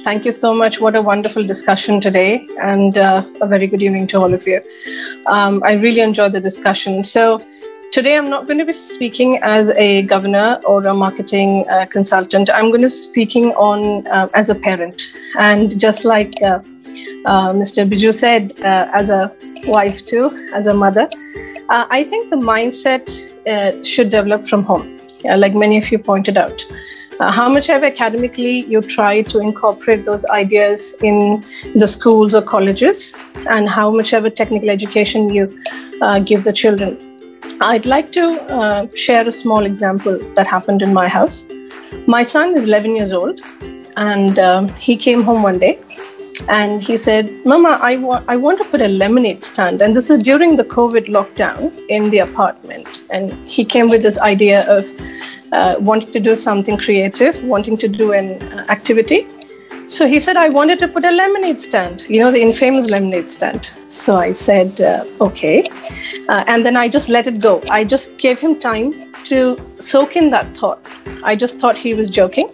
Thank you so much. What a wonderful discussion today, and a very good evening to all of you. I really enjoyed the discussion. So today I'm not going to be speaking as a governor or a marketing consultant. I'm going to be speaking on as a parent. And just like Mr. Biju said, as a wife too, as a mother, I think the mindset should develop from home, like many of you pointed out. How much ever academically you try to incorporate those ideas in the schools or colleges, and how much ever technical education you give the children. I'd like to share a small example that happened in my house. My son is 11 years old, and he came home one day and he said, "Mama, I want to put a lemonade stand." And this is during the COVID lockdown in the apartment. And he came with this idea of wanting to do something creative, wanting to do an activity. So he said, "I wanted to put a lemonade stand, the infamous lemonade stand." So I said, okay. And then I just let it go. I just gave him time to soak in that thought. I just thought he was joking.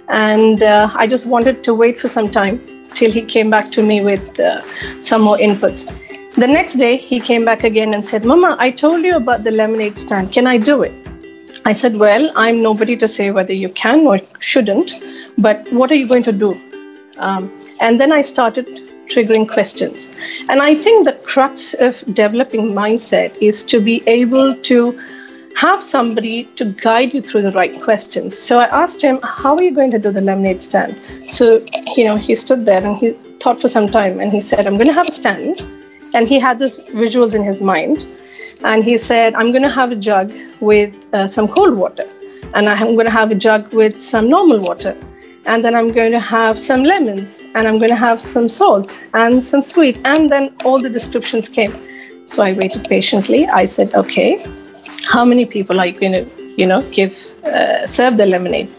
And I just wanted to wait for some time till he came back to me with some more inputs. The next day, he came back again and said, "Mama, I told you about the lemonade stand. Can I do it?" I said, "Well, I'm nobody to say whether you can or shouldn't, but what are you going to do?" And then I started triggering questions. And I think the crux of developing mindset is to be able to have somebody to guide you through the right questions. So I asked him, "How are you going to do the lemonade stand?" So, he stood there and he thought for some time and he said, "I'm going to have a stand." And he had these visuals in his mind. And he said, "I'm going to have a jug with some cold water. And I'm going to have a jug with some normal water. And then I'm going to have some lemons. And I'm going to have some salt and some sweet." And then all the descriptions came. So I waited patiently. I said, "Okay, how many people are you going to, serve the lemonade?"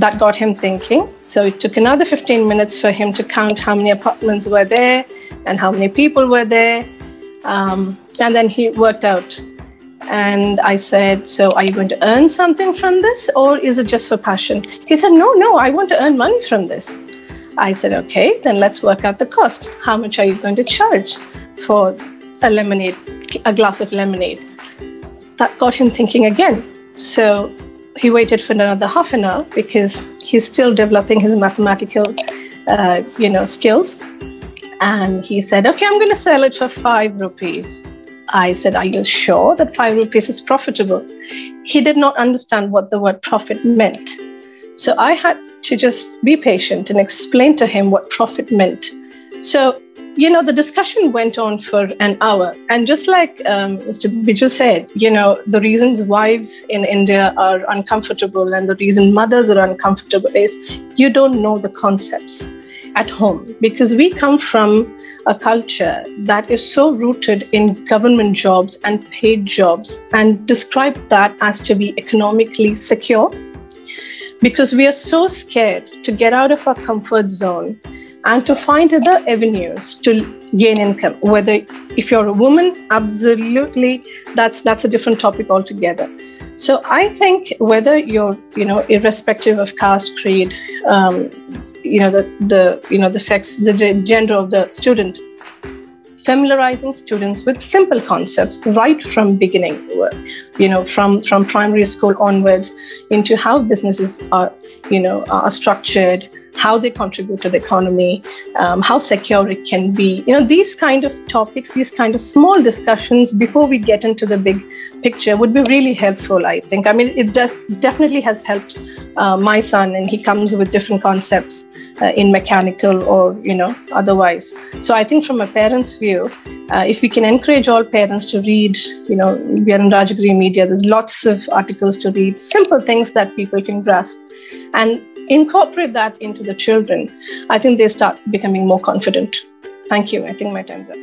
That got him thinking. So it took another 15 minutes for him to count how many apartments were there and how many people were there. And then he worked out. And I said, "So are you going to earn something from this, or is it just for passion?" He said, No, I want to earn money from this." I said, "Okay, then let's work out the cost. How much are you going to charge for a glass of lemonade?" That got him thinking again. So he waited for another half an hour because he's still developing his mathematical, skills. And he said, "Okay, I'm going to sell it for 5 rupees. I said, "Are you sure that 5 rupees is profitable?" He did not understand what the word profit meant. So I had to just be patient and explain to him what profit meant. So, the discussion went on for an hour. And just like Mr. Biju said, the reasons wives in India are uncomfortable and the reason mothers are uncomfortable is you don't know the concepts at home, because we come from a culture that is so rooted in government jobs and paid jobs, and describe that as to be economically secure, because we are so scared to get out of our comfort zone and to find other avenues to gain income. Whether if you're a woman, absolutely, that's a different topic altogether. So I think whether you're, irrespective of caste, creed, the sex, the gender of the student, familiarizing students with simple concepts right from beginning, from primary school onwards, into how businesses are structured, how they contribute to the economy, how secure it can be. These kind of topics, these kind of small discussions before we get into the big picture would be really helpful, I think. I mean, it definitely has helped my son, and he comes with different concepts in mechanical or, otherwise. So I think from a parent's view, if we can encourage all parents to read, we are in Rajagiri Media, there's lots of articles to read, simple things that people can grasp, and incorporate that into the children, I think they start becoming more confident. Thank you. I think my time's up.